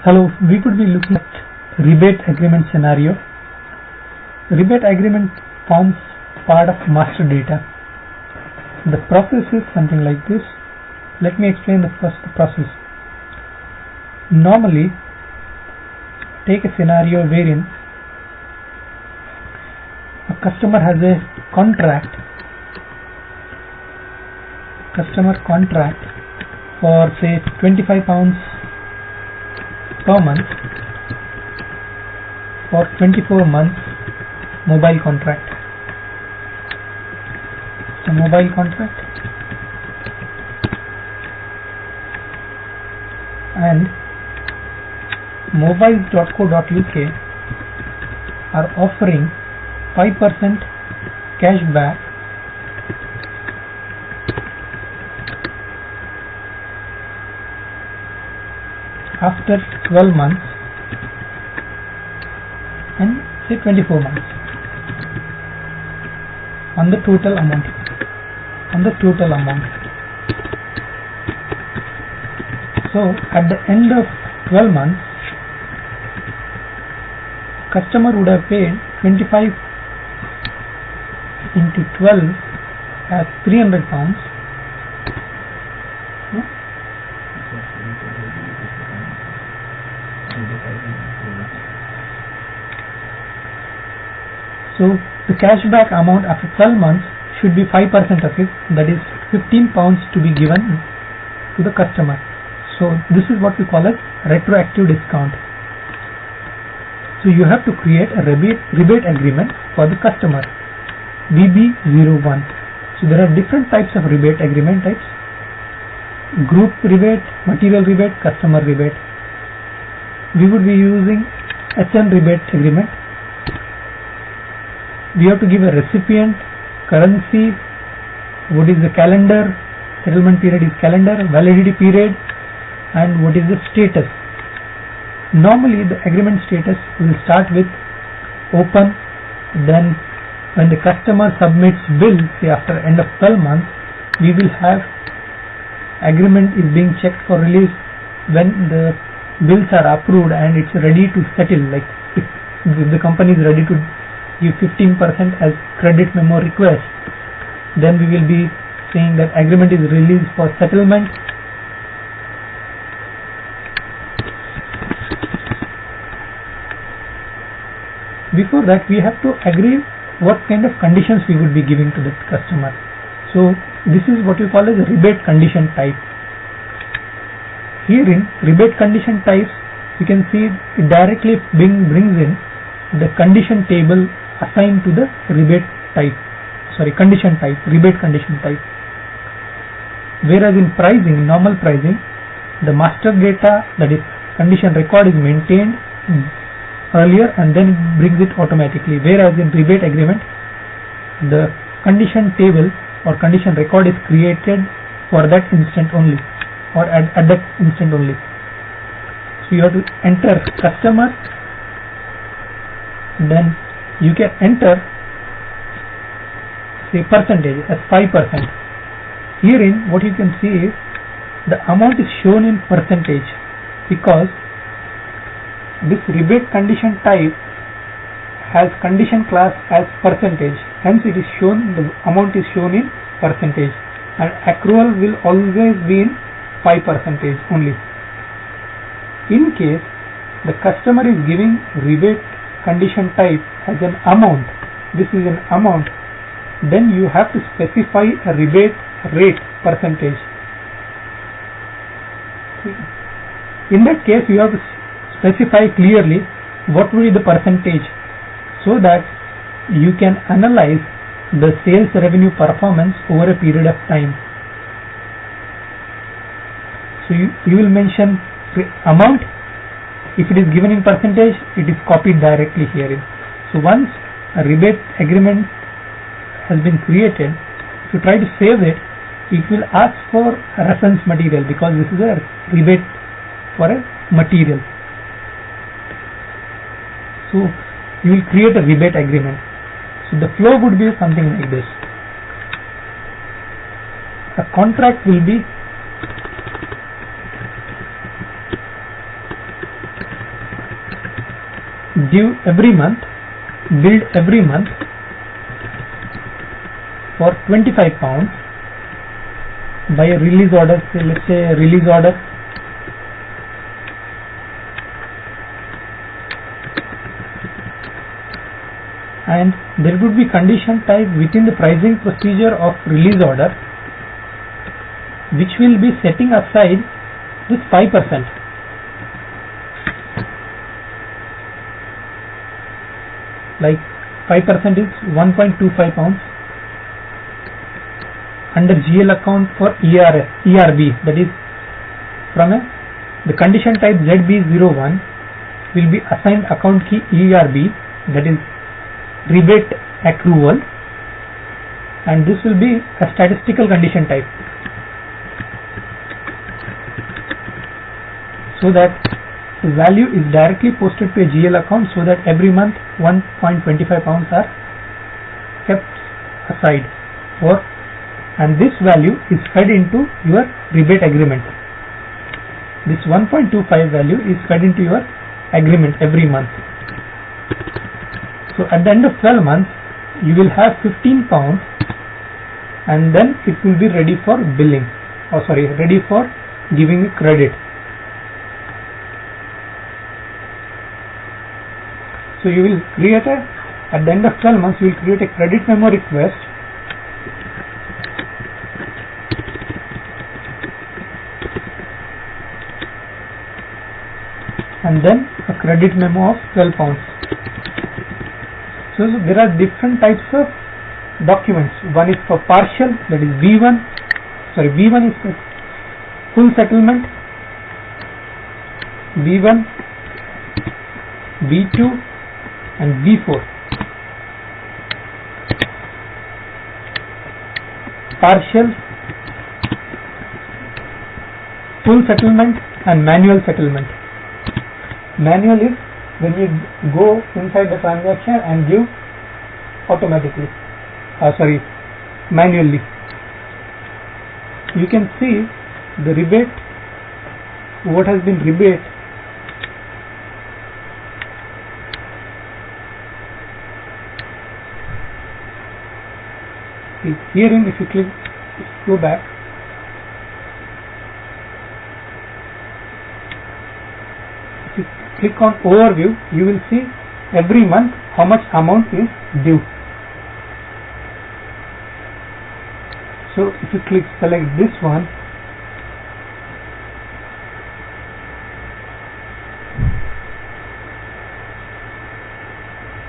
Hello, we would be looking at rebate agreement scenario. Rebate agreement forms part of master data. The process is something like this. Let me explain the process. Normally, take a scenario wherein a customer has a customer contract for say £25 per month for 24 months mobile contract. So mobile contract, and mobiles.co.uk are offering 5% cashback after 12 months and say 24 months on the total amount. So at the end of 12 months, customer would have paid 25 into 12 as £300. So the cashback amount after 12 months should be 5% of it, that is £15 to be given to the customer. So this is what we call as retroactive discount. So you have to create a rebate agreement for the customer, VB01. So there are different types of rebate agreement types: group rebate, material rebate, customer rebate. We would be using HM rebate agreement. We have to give a recipient, currency, what is the calendar, settlement period is calendar, validity period, and what is the status. Normally the agreement status will start with open, then when the customer submits bill, say after end of 12 months, we will have agreement is being checked for release. When the bills are approved and it's ready to settle, like if the company is ready to give 15% as credit memo request, then we will be saying that agreement is released for settlement. Before that, we have to agree what kind of conditions we would be giving to the customer. So this is what we call as a rebate condition type. Here in rebate condition types, you can see it directly brings in the condition table assigned to the rebate condition type. Whereas in pricing, normal pricing, the master data, that is condition record, is maintained earlier and then it brings it automatically. Whereas in rebate agreement, the condition table or condition record is created for that instant only, or at that instant only. So you have to enter customer, then you can enter say percentage as 5%. Herein what you can see is the amount is shown in percentage because this rebate condition type has condition class as percentage, hence it is shown, the amount is shown in percentage, and accrual will always be in 5% only. In case the customer is giving rebate condition type as an amount, this is an amount, then you have to specify a rebate rate percentage. In that case, you have to specify clearly what will be the percentage, so that you can analyze the sales revenue performance over a period of time. So you will mention amount. If it is given in percentage, it is copied directly herein. So once a rebate agreement has been created, if you try to save it, it will ask for reference material because this is a rebate for a material. So you will create a rebate agreement. So the flow would be something like this. A contract will be due every month, billed every month for £25 by a release order, say let's say a release order, and there would be condition type within the pricing procedure of release order which will be setting aside this 5%. Like 5% is £1.25 under GL account for ERB, that is from the condition type ZB01 will be assigned account key ERB, that is rebate accrual, and this will be a statistical condition type, so that the value is directly posted to a GL account, so that every month £1.25 are kept aside for, and this value is fed into your rebate agreement. This 1.25 value is fed into your agreement every month. So at the end of 12 months you will have £15, and then it will be ready for billing, ready for giving a credit. So you will create at the end of 12 months you will create a credit memo request, and then a credit memo of £12. So there are different types of documents. One is for partial, that is B1 is full settlement, B1, B2 and B4. Partial, full settlement and manual settlement. Manual is when you go inside the transaction and give automatically, manually. You can see the rebate, what has been rebate. Herein, if you go back, if you click on overview, you will see every month how much amount is due. So if you select this one,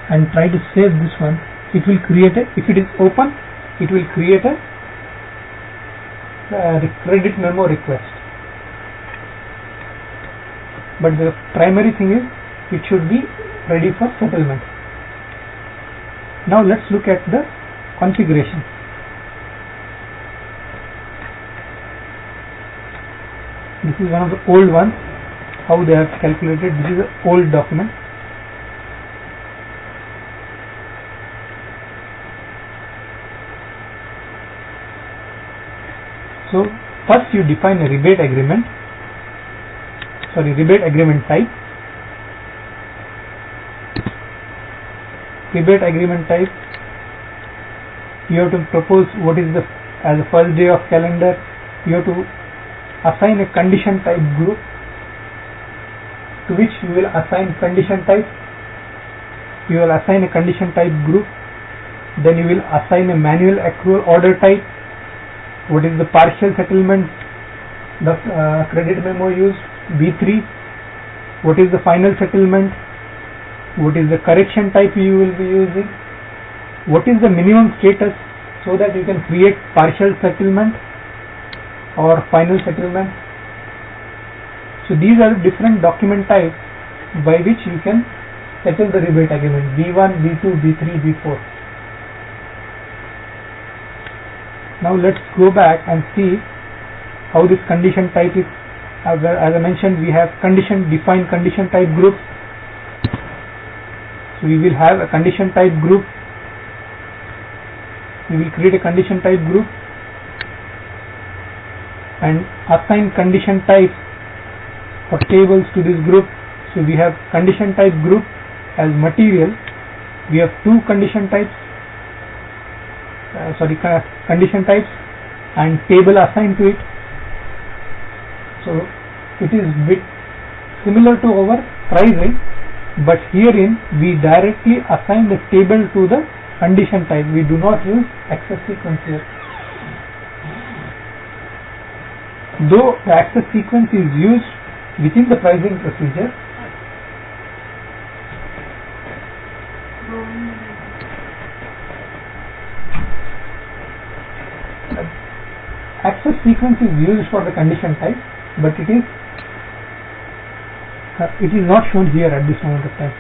and try to save this one, it will create if it is open, it will create a credit memo request. But the primary thing is it should be ready for settlement. Now let's look at the configuration. This is one of the old ones, how they have calculated. This is an old document. So first you define a rebate agreement type. Rebate agreement type, you have to propose what is as the first day of calendar. You have to assign a condition type group to which you will assign condition type. You will assign a condition type group, then you will assign a manual accrual order type. What is the partial settlement, the credit memo used, B3. What is the final settlement, what is the correction type you will be using, what is the minimum status, so that you can create partial settlement or final settlement. So these are different document types by which you can settle the rebate agreement, B1, B2, B3, B4. Now let's go back and see how this condition type is. As I mentioned, we have defined condition type groups. So we will have a condition type group. We will create a condition type group and assign condition types or tables to this group. So we have condition type group as material, we have two condition types, condition types and table assigned to it. So it is bit similar to our pricing, but herein we directly assign the table to the condition type. We do not use access sequence here. Though the access sequence is used within the pricing procedure, access sequence is used for the condition type, but it is not shown here at this moment of time.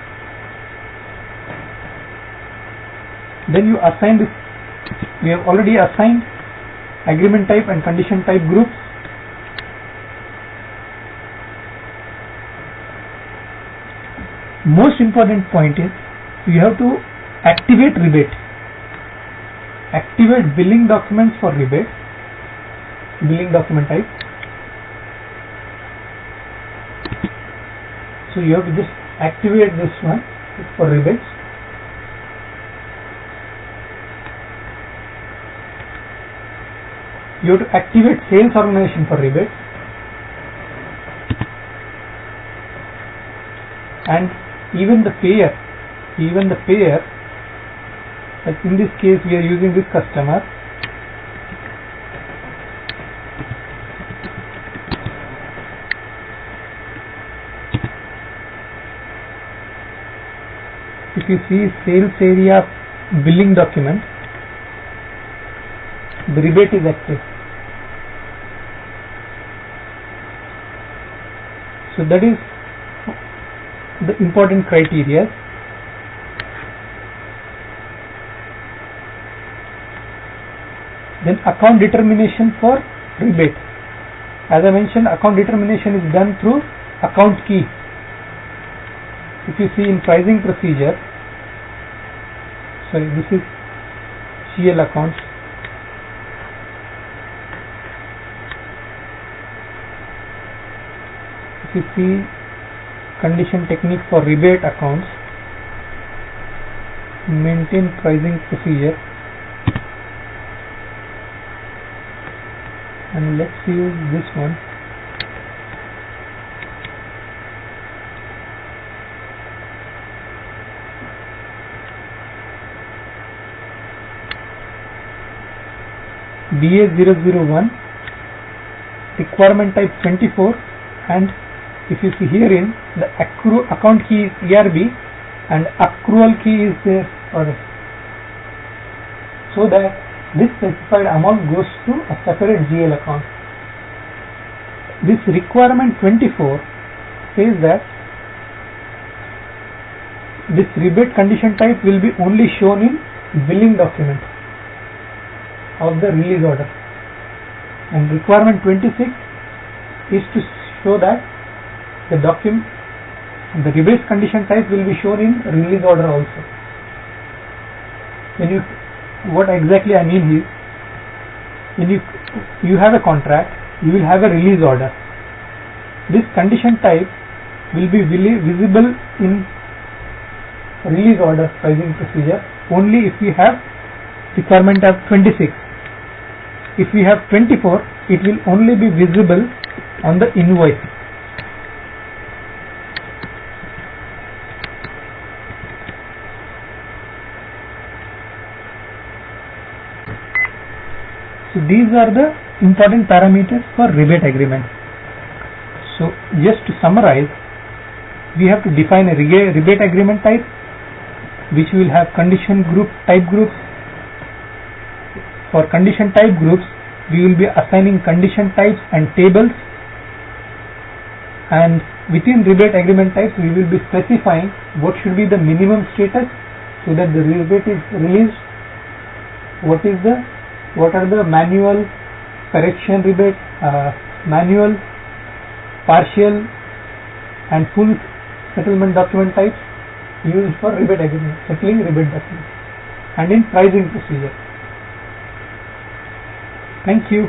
Then you assign this. We have already assigned agreement type and condition type groups. Most important point is you have to activate rebate, activate billing documents for rebate, billing document type. So you have to just activate this one for rebates. You have to activate sales organization for rebates, and even the payer, like in this case we are using this customer. If you see sales area billing document, the rebate is active. So that is the important criteria. Then account determination for rebate. As I mentioned, account determination is done through account key. If you see in pricing procedure, this is GL accounts. If you see condition technique for rebate accounts, maintain pricing procedure, and let's use this one. BA001, requirement type 24, and if you see herein the account key is ERB and accrual key is there, so that this specified amount goes to a separate GL account. This requirement 24 says that this rebate condition type will be only shown in billing document of the release order, and requirement 26 is to show that the rebate condition type will be shown in release order also. What exactly I mean is, when you have a contract, you will have a release order. This condition type will be visible in release order pricing procedure only if we have requirement of 26. If we have 24, it will only be visible on the invoice. So these are the important parameters for rebate agreement. So just to summarize, we have to define a rebate agreement type, which will have condition group type groups. For condition type groups, we will be assigning condition types and tables, and within rebate agreement types we will be specifying what should be the minimum status so that the rebate is released, what are the manual, correction rebate, manual, partial and full settlement document types used for rebate agreement, settling rebate documents, and in pricing procedure. Thank you.